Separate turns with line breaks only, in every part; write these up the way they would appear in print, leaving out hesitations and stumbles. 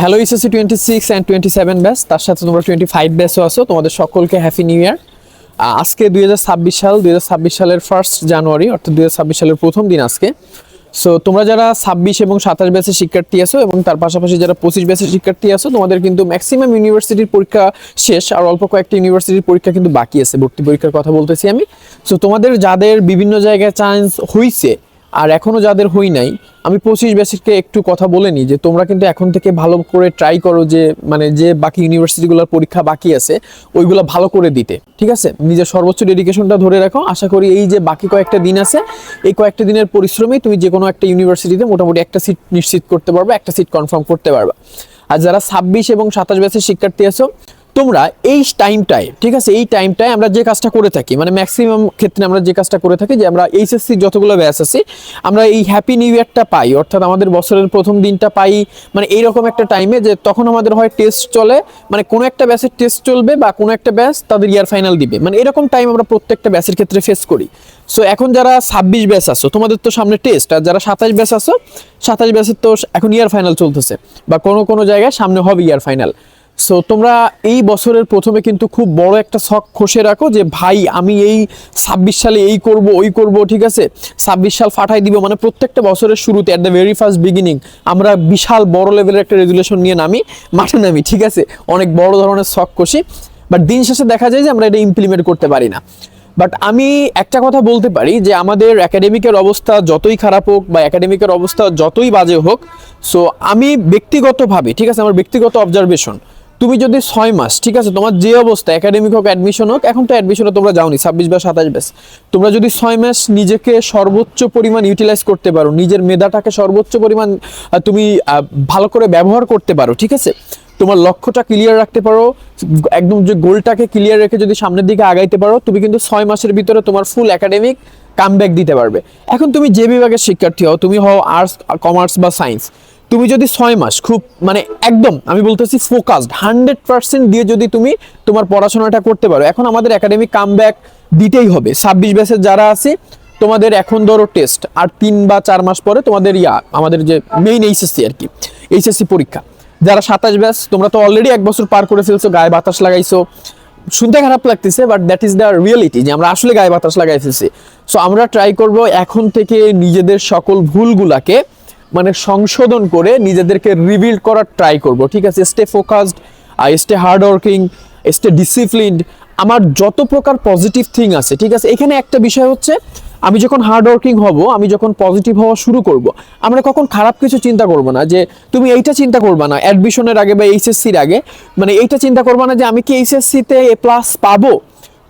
Hello SSC 26 and 27 batch, তার সাথে তোমরা 25 ব্যাচও আছো। তোমাদের সকলকে হ্যাপি নিউ ইয়ার। আজকে 2026 সালের 1 জানুয়ারি, অর্থাৎ 2026 সালের প্রথম দিন আজকে। সো তোমরা যারা 26 এবং 27 ব্যাচের শিক্ষার্থী আছো এবং তার পাশাপাশি যারা 25 ব্যাচের শিক্ষার্থী আছো, তোমাদের কিন্তু ম্যাক্সিমাম ইউনিভার্সিটির পরীক্ষা শেষ, আর অল্প কয়েকটি ইউনিভার্সিটির পরীক্ষা কিন্তু বাকি আছে। ভর্তি পরীক্ষার কথা বলতেছি আমি। সো তোমাদের যাদের বিভিন্ন জায়গায় চান্স হইছে আর এখনো যাদের হই নাই, আমি 25 ব্যাচকে একটু কথা বলে নিই যে তোমরা কিন্তু এখন থেকে ভালো করে ট্রাই করো যে যে বাকি ইউনিভার্সিটিগুলোর পরীক্ষা বাকি আছে ওইগুলো ভালো করে দিতে, ঠিক আছে? নিজের সর্বোচ্চ ডেডিকেশনটা ধরে রাখো। আশা করি এই যে বাকি কয়েকটা দিন আছে, এই কয়েকটা দিনের পরিশ্রমেই তুমি যে কোনো একটা ইউনিভার্সিটিতে মোটামুটি একটা সিট নিশ্চিত করতে পারবে, একটা সিট কনফার্ম করতে পারবে। আর যারা 26 এবং 27 ব্যাচের শিক্ষার্থী আছো, তোমরা এই টাইমটায়, ঠিক আছে, এই টাইমটায় আমরা যে কাজটা করে থাকি, ম্যাক্সিমাম ক্ষেত্রে আমরা যে কাজটা করে থাকি যে আমরা এইচএসসি যতগুলো ব্যাচ আছে আমরা এই হ্যাপি নিউ ইয়ারটা পাই, অর্থাৎ আমাদের বছরের প্রথম দিনটা পাই এইরকম একটা টাইমে যে তখন আমাদের হয় টেস্ট চলে, কোনো একটা ব্যাচের টেস্ট চলবে বা কোনো একটা ব্যাচ তাদের ইয়ার ফাইনাল দিবে, এরকম টাইম আমরা প্রত্যেকটা ব্যাচের ক্ষেত্রে ফেস করি। সো এখন যারা 26 ব্যাচ আছো তোমাদের তো সামনে টেস্ট, আর যারা 27 ব্যাচ আছো 27 ব্যাচের তো এখন ইয়ার ফাইনাল চলতেছে বা কোনো জায়গায় সামনে হবে ইয়ার ফাইনাল। সো তোমরা এই বছরের প্রথমে কিন্তু খুব বড় একটা শখ খসে রাখো যে ভাই আমি এই 26 সালে এই করব ওই করব, ঠিক আছে? 26 সাল ফাটাই দিব, প্রত্যেকটা বছরের শুরুতে at the very first beginning আমরা বিশাল বড় লেভেলের একটা রেজুলেশন নিয়ে মাঠে নামি, ঠিক আছে? অনেক বড় ধরনের শখ কষি, বাট দিন শেষে দেখা যায় যে আমরা এটা ইমপ্লিমেন্ট করতে পারি না। বাট আমি একটা কথা বলতে পারি যে আমাদের একাডেমিকের অবস্থা যতই খারাপ হোক বা একাডেমিকের অবস্থা যতই বাজে হোক, সো আমি ব্যক্তিগতভাবে, ঠিক আছে, আমার ব্যক্তিগত অবজারভেশন, তুমি যদি 6 মাস, ঠিক আছে, তোমার যে অবস্থা একাডেমিক হোক অ্যাডমিশন হোক, এখন তো অ্যাডমিশনে তোমরা যাওনি 26 বা 27 ব্যাচ, তোমরা যদি 6 মাস নিজেকে সর্বোচ্চ পরিমাণ ইউটিলাইজ করতে পারো, নিজের মেধাটাকে সর্বোচ্চ পরিমাণ তুমি ভালো করে ব্যবহার করতে পারো, ঠিক আছে, তোমার লক্ষ্যটা ক্লিয়ার রাখতে পারো, একদম যে গোলটাকে ক্লিয়ার রেখে যদি সামনের দিকে আগাইতে পারো, তুমি কিন্তু 6 মাসের ভিতরে তোমার ফুল একাডেমিক কামব্যাক দিতে পারবে। এখন তুমি যে বিভাগের শিক্ষার্থী হও, তুমি হও আর্টস, কমার্স বা সায়েন্স, তুমি যদি 6 মাস খুব একদম আমি বলতেছি ফোকাসড 100% দিয়ে যদি তুমি তোমার পড়াশোনাটা করতে পারো, এখন আমাদের একাডেমিক কামব্যাক দিতেই হবে। 26 ব্যাচের যারা আছে তোমাদের এখন ধরো টেস্ট, আর 3 বা 4 মাস পরে তোমাদের আমাদের যে মেইন এইচএসসি আর কি, এইচএসসি পরীক্ষা। যারা 27 ব্যাচ তোমরা তো অলরেডি 1 বছর পার করে ফেলছো, গায়ে বাতাস লাগাইছো, শুনতে খারাপ লাগতেছে but that is the reality যে আমরা আসলে গায়ে বাতাস লাগাই ফেলছি। সো আমরা ট্রাই করব এখন থেকে নিজেদের সকল ভুলগুলাকে সংশোধন করে নিজেদেরকে রিবিল্ড করার ট্রাই করব, ঠিক আছে? Stay focused, stay hard working, stay disciplined. আমার যত প্রকার পজিটিভ থিং আছে, ঠিক আছে, এখানে একটা বিষয় হচ্ছে আমি যখন হার্ড ওয়ার্কিং হব, আমি যখন পজিটিভ হওয়া শুরু করব, আমরা কখন খারাপ কিছু চিন্তা করব না। যে তুমি এইটা চিন্তা করবা না অ্যাডমিশনের আগে বা এইচএসসির আগে, এইটা চিন্তা করবা না যে আমি কি এইচএসসিতে এ প্লাস পাবো।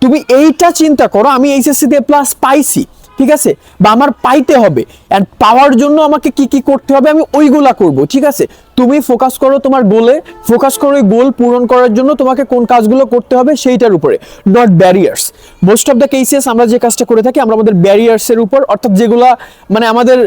তুমি এইটা চিন্তা করো আমি এইচএসসিতে এ প্লাস পাইছি, ঠিক আছে, বা আমার পাইতে হবে, এন্ড পাওয়ার জন্য আমাকে কি কি করতে হবে আমি ওইগুলা করব, ঠিক আছে? তুমি ফোকাস করো তোমার গোলে, ফোকাস করো ওই গোল পূরণ করার জন্য তোমাকে কোন কাজগুলো করতে হবে সেইটার উপরে, not barriers. Most of the cases আমরা যে কাজটা করে থাকি আমরা আমাদের ব্যারিয়ার্সের উপর, অর্থাৎ যেগুলা আমাদের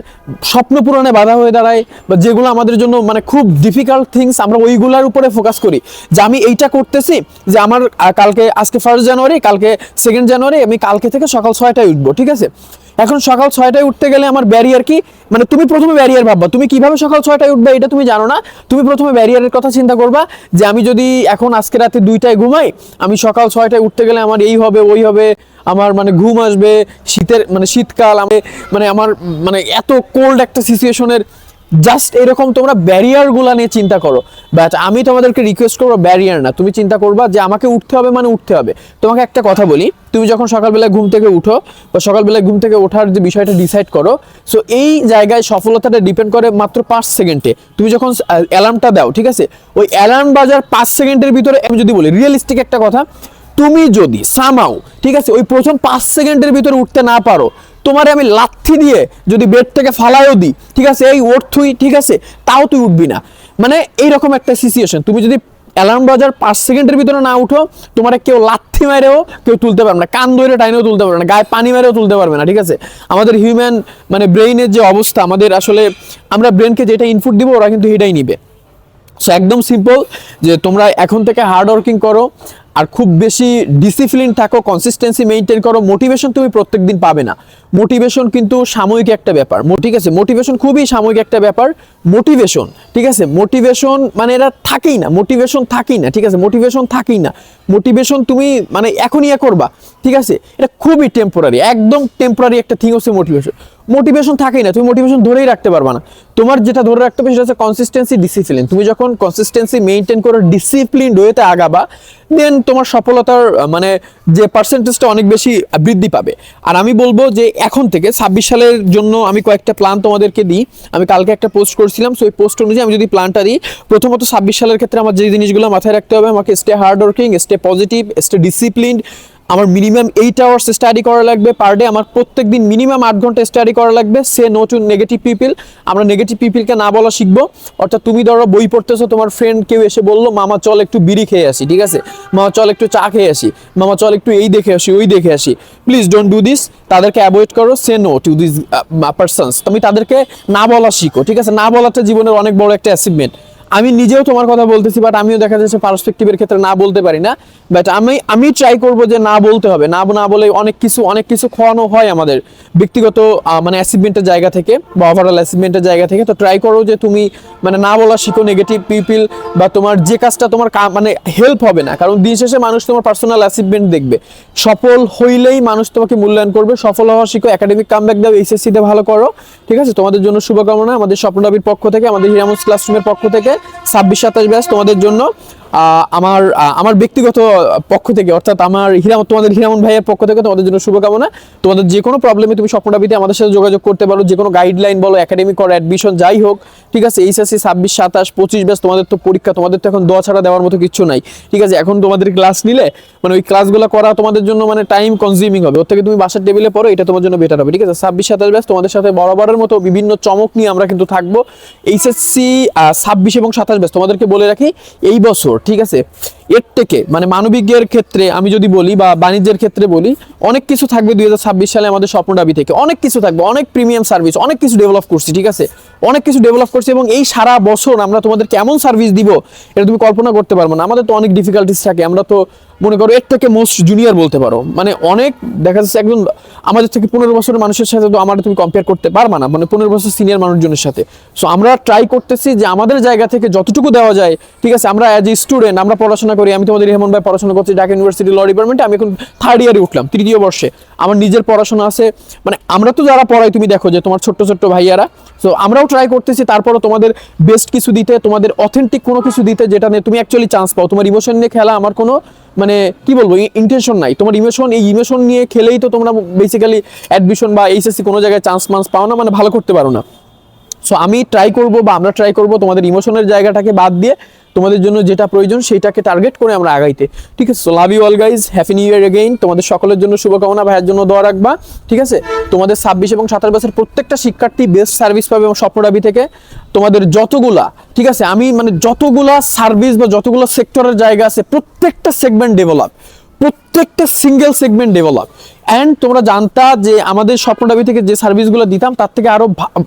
স্বপ্ন পূরণে বাধা হয়ে দাঁড়ায় বা যেগুলো আমাদের জন্য খুব ডিফিকাল্ট থিংস, আমরা ওইগুলার উপরে ফোকাস করি যে আমি এইটা করতেছি, যে আমার কালকে, আজকে 1 জানুয়ারি, কালকে 2 জানুয়ারি, আমি কালকে থেকে সকাল 6টায় উঠবো, ঠিক আছে? এখন সকাল 6টায় উঠতে গেলে আমার ব্যারিয়ার কি? তুমি প্রথমে ব্যারিয়ার ভাববা, তুমি কিভাবে সকাল 6টায় উঠবে এটা তুমি জানো না। তুমি প্রথমে ব্যারিয়ারের কথা চিন্তা করবা যে আমি যদি এখন আজকে রাতে 2টায় ঘুমাই, আমি সকাল 6টায় উঠতে গেলে আমার এই হবে ওই হবে, আমার ঘুম আসবে, শীতের শীতকাল, আমার এত কোল্ড একটা সিচুয়েশনের, জাস্ট এরকম তোমরা ব্যারিয়ারগুলো নিয়ে চিন্তা করো। বাট আমি তোমাদেরকে রিকোয়েস্ট করবো ব্যারিয়ার না, তুমি চিন্তা করবা যে আমাকে উঠতে হবে, উঠতে হবে। তোমাকে একটা কথা বলি, তুমি যখন সকালবেলায় ঘুম থেকে উঠো বা সকালবেলায় ঘুম থেকে ওঠার যে বিষয়টা ডিসাইড করো, সো এই জায়গায় সফলতাটা ডিপেন্ড করে মাত্র 5 সেকেন্ডে। তুমি যখন অ্যালার্মটা দাও, ঠিক আছে, ওই অ্যালার্ম বাজার 5 সেকেন্ডের ভিতরে, আমি যদি বলি রিয়েলিস্টিক একটা কথা, তুমি যদি সামাও, ঠিক আছে, ওই প্রথম 5 সেকেন্ডের ভিতরে উঠতে না পারো, তোমারে আমি লাথি দিয়ে যদি বেড থেকে ফালাইও দিই, ঠিক আছে, এই ওঠ তুই, ঠিক আছে, তাও তুই উঠবি না। এইরকম একটা সিচুয়েশন। তুমি যদি অ্যালার্ম বাজার 5 সেকেন্ডের ভিতরে না উঠো, তোমার কেউ লাথি মেরেও কেউ তুলতে পারবে না, কান ধরে টাইনেও তুলতে পারবে না, গায়ে পানি মেরেও তুলতে পারবে না, ঠিক আছে? আমাদের হিউম্যান ব্রেইনের যে অবস্থা, আমাদের আসলে আমরা ব্রেনকে যেটা ইনপুট দিব ওরা কিন্তু এটাই নিবে। সো একদম সিম্পল যে তোমরা এখন থেকে হার্ড ওয়ার্কিং করো, আর খুব বেশি ডিসিপ্লিন থাকো, কনসিস্টেন্সি মেনটেন করো। মোটিভেশন তুমি প্রত্যেকদিন পাবে না, মোটিভেশন কিন্তু সাময়িক একটা ব্যাপার, ঠিক আছে? মোটিভেশন খুবই সাময়িক একটা ব্যাপার। মোটিভেশন, ঠিক আছে, মোটিভেশন মানে এরা থাকেই না, মোটিভেশন থাকেই না, ঠিক আছে? মোটিভেশন থাকেই না, মোটিভেশন তুমি মানে এখনই করবা, ঠিক আছে? এটা খুবই টেম্পোরারি, একদম টেম্পোরারি একটা থিং হচ্ছে মোটিভেশন। মোটিভেশন থাকেই না, তুমি মোটিভেশন ধরেই রাখতে পারবা না। তোমার যেটা ধরে রাখতে হবে সেটা হচ্ছে কনসিস্টেন্সি, ডিসিপ্লিন। তুমি যখন কনসিস্টেন্সি মেনটেন করে ডিসিপ্লিন ওয়েতে আগাবা, দেন তোমার সফলতার মানে যে পার্সেন্টেজটা অনেক বেশি বৃদ্ধি পাবে। আর আমি বলবো যে এখন থেকে 26 সালের জন্য আমি কয়েকটা প্ল্যান তোমাদেরকে দিই। আমি কালকে একটা পোস্ট করছিলাম, সো ওই পোস্ট অনুযায়ী আমি যদি প্ল্যানটা দিই, প্রথমত 26 সালের ক্ষেত্রে আমার যে জিনিসগুলো মাথায় রাখতে হবে, আমাকে stay hard working, stay positive, stay disciplined. আমার মিনিমাম 8 আওয়ার্স স্টাডি করা লাগবে পার ডে। আমার প্রত্যেক দিন মিনিমাম 8 ঘন্টা স্টাডি করা লাগবে। Say no to negative people. আমরা নেগেটিভ পিপলকে না বলা শিখবো। অর্থাৎ তুমি ধরো বই পড়তেছো, তোমার ফ্রেন্ড কেউ এসে বললো মামা চল একটু বিড়ি খেয়ে আসি, ঠিক আছে? মামা চল একটু চা খেয়ে আসি, মামা চল একটু এই দেখে আসি, ওই দেখে আসি। Please don't do this. তাদেরকে অ্যাভয়েড করো। Say no to this persons. তুমি তাদেরকে না বলা শিখো, ঠিক আছে? না বলাটা জীবনের অনেক বড় একটা অ্যাচিভমেন্ট। আমি নিজেও তোমার কথা বলতেছি, বাট আমিও দেখা যাচ্ছে পার্সপেক্টিভের ক্ষেত্রে না বলতে পারি না। বাট আমি ট্রাই করব যে না বলতে হবে, না বলে অনেক কিছু খাওয়ানো হয় আমাদের ব্যক্তিগত মানে অ্যাচিভমেন্টের জায়গা থেকে বা ওভারঅল অ্যাচিভমেন্টের জায়গা থেকে। তো ট্রাই করো যে তুমি মানে না বলা শিখো নেগেটিভ পিপল বা তোমার যে কাজটা তোমার মানে হেল্প হবে না। কারণ দিন শেষে মানুষ তোমার পার্সোনাল অ্যাচিভমেন্ট দেখবে। সফল হইলেই মানুষ তোমাকে মূল্যায়ন করবে। সফল হওয়া শিখো, একাডেমিক কামব্যাক দাও, এইচএসসিতে ভালো করো, ঠিক আছে? তোমাদের জন্য শুভকামনা আমাদের স্বপ্নদাবির পক্ষ থেকে, আমাদের হিরামন্স ক্লাসরুমের পক্ষ থেকে 26-27 ব্যাচ তোমাদের জন্য। আমার ব্যক্তিগত পক্ষ থেকে, অর্থাৎ আমার তোমাদের হিরামন ভাইয়ের পক্ষ থেকে তোমাদের জন্য শুভকামনা। তোমাদের যে কোনো প্রবলেমে তুমি স্বপ্নদাবিতে আমাদের সাথে যোগাযোগ করতে পারো। যে কোনো গাইডলাইন বলো, একাডেমিক করো, অ্যাডমিশন যাই হোক, ঠিক আছে? এইচএসসি 26, 27, 25 ব্যাচ তোমাদের তো পরীক্ষা, তোমাদের তো এখন দোয়া ছাড়া দেওয়ার মতো কিছু নাই, ঠিক আছে? এখন তোমাদের ক্লাস নিলে মানে ওই ক্লাসগুলো করা তোমাদের জন্য মানে টাইম কনজিউমিং হবে। ওর থেকে তুমি বাসার টেবিলে পড়ো, এটা তোমার জন্য বেটার হবে, ঠিক আছে? 26, 27 ব্যাচ তোমাদের সাথে বরাবরের মতো বিভিন্ন চমক নিয়ে আমরা কিন্তু থাকবো। এইচএসসি 26 এবং 27 ব্যাচ তোমাদেরকে বলে রাখি এই বছর, ঠিক আছে, এর থেকে মানে মানবিকের ক্ষেত্রে আমি যদি বলি বা বাণিজ্যের ক্ষেত্রে বলি, অনেক কিছু থাকবে 2026 সালে আমাদের স্বপ্নদাবি থেকে। অনেক কিছু থাকবে, অনেক প্রিমিয়াম সার্ভিস, অনেক কিছু ডেভেলপ করছি, ঠিক আছে? অনেক কিছু ডেভেলপ করছি এবং এই সারা বছর আমরা তোমাদের কেমন সার্ভিস দিব এটা তুমি কল্পনা করতে পারবো না। আমাদের তো অনেক ডিফিকাল্টিস থাকে, আমরা তো মনে করো এর থেকে মোস্ট জুনিয়র বলতে পারো, মানে অনেক দেখা যাচ্ছে একজন আমাদের থেকে 15 বছরের মানুষের সাথে তো আমরা তুমি কম্পেয়ার করতে পারবা না, মানে 15 বছর সিনিয়র মানুষজনের সাথে। সো আমরা ট্রাই করতেছি যে আমাদের জায়গা থেকে যতটুকু দেওয়া যায়, ঠিক আছে? আমরা অ্যাজ এ স্টুডেন্ট আমরা পড়াশোনা করি। আমি তোমাদের রেহমান ভাই পড়াশোনা করছি ঢাকা ইউনিভার্সিটি ল ডিপার্টমেন্টে। আমি এখন 3rd ইয়ারে উঠলাম, 3য় বর্ষে। আমার নিজের পড়াশোনা আছে, মানে আমরা তো যারা পড়াই তুমি দেখো যে তোমার ছোট্ট ছোট্ট ভাইয়ারা। সো আমরাও ট্রাই করতেছি তারপরও তোমাদের বেস্ট কিছু দিতে, তোমাদের অথেন্টিক কোনো কিছু দিতে যেটা নিয়ে তুমি অ্যাকচুয়ালি চান্স পাও। তোমার ইমোশন নিয়ে খেলা আমার কোনো মানে কি বলবো ইন্টেনশন নাই। তোমার এই ইমোশন নিয়ে খেলেই তো তোমরা বেসিক্যালি অ্যাডমিশন বা এইচএসসি কোনো জায়গায় চান্স পাও না, মানে ভালো করতে পারো না। সো আমি ট্রাই করবো বা আমরা ট্রাই করবো তোমাদের ইমোশনের জায়গাটাকে বাদ দিয়ে তোমাদের জন্য যেটা প্রয়োজন সেইটাকে টার্গেট করে আমরা আগাইতে, ঠিক আছে? So love you all guys, happy new year again. তোমাদের সকলের জন্য শুভকামনা, ভাইয়ের জন্য দোয়া রাখবা, ঠিক আছে? তোমাদের 26 এবং 27 বছর প্রত্যেকটা শিক্ষার্থী বেস্ট সার্ভিস পাবে এবং স্বপ্নদাবি থেকে। তোমাদের যতগুলা, ঠিক আছে, আমি মানে যতগুলা সার্ভিস বা যতগুলো সেক্টরের জায়গা আছে প্রত্যেকটা সেগমেন্ট ডেভেলপ, প্রত্যেকটা সিঙ্গেল সেগমেন্ট ডেভেলপ। অ্যান্ড তোমরা জানতা যে আমাদের স্বপ্নদাবি থেকে যে সার্ভিসগুলো দিতাম তার থেকে আরো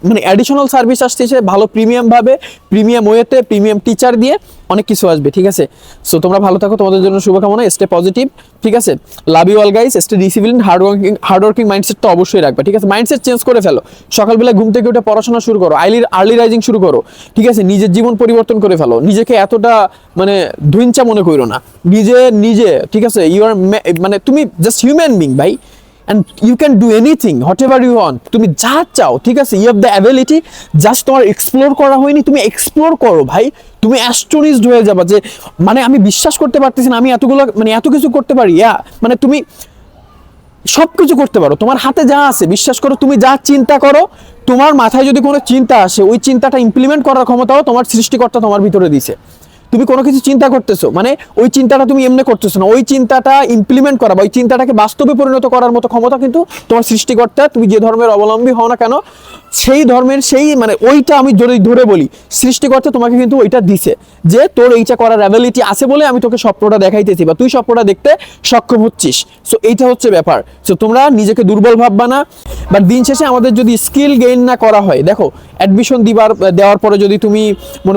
মানে অ্যাডিশনাল সার্ভিস আসতেছে ভালো প্রিমিয়াম ভাবে, প্রিমিয়াম ওয়েতে, প্রিমিয়াম টিচার দিয়ে অনেক কিছু আসবে, ঠিক আছে? সো তোমরা ভালো থাকো, তোমাদের জন্য শুভকামনা, স্টে পজিটিভ, ঠিক আছে? Love you all guys, stay discipline, hardworking mindset তো অবশ্যই রাখবে, ঠিক আছে? মাইন্ডসেট চেঞ্জ করে ফেলো। সকালবেলা ঘুম থেকে উঠে পড়াশোনা শুরু করো, আর্লি রাইজিং শুরু করো, ঠিক আছে? নিজের জীবন পরিবর্তন করে ফেলো। নিজেকে এতটা মানে ধুইঞ্চা মনে করো না, নিজে, ঠিক আছে? ইউ আর মানে তুমি জাস্ট হিউম্যান বিং ভাই, and you can do anything whatever you want। তুমি যা চাও, ঠিক আছে? You have the ability, just তোমার এক্সপ্লোর করা হয়নি, তুমি এক্সপ্লোর করো ভাই। তুমি অ্যাস্টোনিশড হয়ে যাবা যে মানে আমি বিশ্বাস করতে পারতেছি না আমি এতগুলো মানে এত কিছু করতে পারি। মানে তুমি সব কিছু করতে পারো, তোমার হাতে যা আছে বিশ্বাস করো। তুমি যা চিন্তা করো, তোমার মাথায় যদি কোনো চিন্তা আসে, ওই চিন্তাটা ইমপ্লিমেন্ট করার ক্ষমতাও তোমার সৃষ্টিকর্তা তোমার ভিতরে দিছে। তুমি কোনো কিছু চিন্তা করতেছো মানে ওই চিন্তাটা তুমি এমনি করতেছো না, ওই চিন্তাটা ইমপ্লিমেন্ট করা বা ওই চিন্তাটাকে বাস্তবে পরিণত করার মতো ক্ষমতা কিন্তু তোমার সৃষ্টিকর্তা। তুমি যে ধর্মের অবলম্বী হও না কেন, সেই ধর্মের সেই মানে ওইটা আমি ধরে বলি সৃষ্টিকর্তা তোমাকে কিন্তু ওইটা দিছে যে তোর এইটা করার অ্যাবিলিটি আছে বলে আমি তোকে স্বপ্নটা দেখাইতেছি বা তুই স্বপ্নটা দেখতে সক্ষম হচ্ছিস। সো এইটা হচ্ছে ব্যাপার। সো তোমরা নিজেকে দুর্বল ভাববা না, বাট দিন শেষে আমাদের যদি স্কিল গেইন না করা হয়, দেখো অ্যাডমিশন দেওয়ার পরে যদি তুমি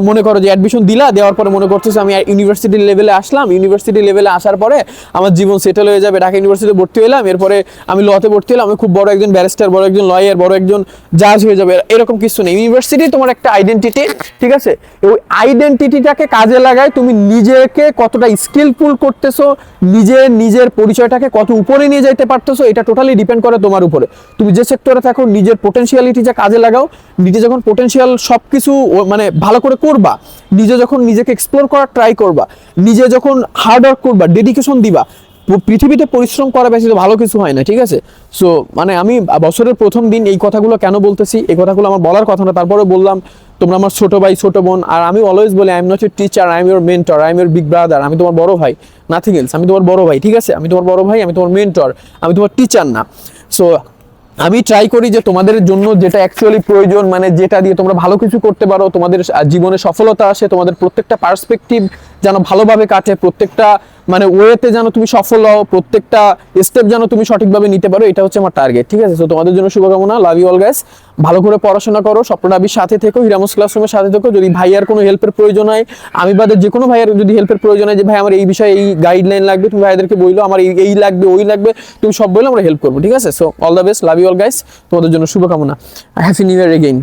মনে করো যে অ্যাডমিশন দেওয়ার পরে মনে করতেছো আমি ইউনিভার্সিটি লেভেলে আসলাম, ইউনিভার্সিটি লেভেলে আসার পরে আমার জীবন সেটেল হয়ে যাবে, ঢাকা ইউনিভার্সিটিতে ভর্তি হলাম, এরপরে আমি লতে ভর্তি হলাম, আমি খুব বড় একজন ব্যারিস্টার, বড় একজন লয়ার, বড় একজন জাজ হয়ে যাবে, এরকম কিছু নেই। ইউনিভার্সিটি তোমার একটা আইডেন্টিটি, ঠিক আছে? ওই আইডেন্টিটিটাকে কাজে লাগায় তুমি নিজেকে কতটা স্কিলফুল করতেছো, নিজের পরিচয়টাকে কত উপরে নিয়ে যাইতে পারতেছো, এটা টোটালি ডিপেন্ড করে তোমার উপরে। তুমি যে সেক্টরে থাকো নিজের পোটেনশিয়ালিটিটা কাজে লাগাও, নিজে যখন পোটেনশিয়াল সব কিছু মানে ভালো করে করবা, নিজে যখন নিজেকে এক্সপ্লোর করার ট্রাই করবা, নিজে যখন হার্ড ওয়ার্ক করবা, ডেডিকেশন দিবা, পৃথিবীতে পরিশ্রম করা বেশি তো ভালো কিছু হয় না, ঠিক আছে? সো মানে আমি বছরের প্রথম দিন এই কথাগুলো কেন বলতেছি, এই কথাগুলো আমার বলার কথা না, তারপরে বললাম তোমরা আমার ছোট ভাই ছোট বোন, আর আমি অলওয়েজ বলি I am not your teacher, I am your mentor, I am your big brother, আমি তোমার বড় ভাই, নাথিং এলস, আমি তোমার বড় ভাই, ঠিক আছে? আমি তোমার বড় ভাই, আমি তোমার মেন্টর, আমি তোমার টিচার না। সো আমি ট্রাই করি যে তোমাদের জন্য যেটা অ্যাকচুয়ালি প্রয়োজন, মানে যেটা দিয়ে তোমরা ভালো কিছু করতে পারো, তোমাদের জীবনে সফলতা আসে, তোমাদের প্রত্যেকটা পার্সপেক্টিভ যেন ভালোভাবে কাটে, প্রত্যেকটা মানে ওয়েতে যেন তুমি সফল হও, প্রত্যেকটা স্টেপ যেন তুমি সঠিকভাবে নিতে পারো, এটা হচ্ছে আমার টার্গেট, ঠিক আছে? তো তোমাদের জন্য শুভকামনা, লাভ ইউ অল গাইস। ভালো করে পড়াশোনা করো, স্বপ্ননাবির সাথে থেকো, হিরামস ক্লাসরুমের সাথে থেকো। যদি ভাইয়ার কোনো হেল্পের প্রয়োজন হয়, আমি বাদে যে কোনো ভাইয়ার যদি হেল্পের প্রয়োজন হয় যে ভাই আমার এই বিষয়ে এই গাইডলাইন লাগবে, তুমি ভাইয়াদেরকে বইলো আমার এই লাগবে ওই লাগবে, তুমি সব বললে আমরা হেল্প করবো, ঠিক আছে? So all the best, love you all guys, তোমাদের জন্য শুভকামনা, হ্যাপি নিউ ইয়ার এগেইন।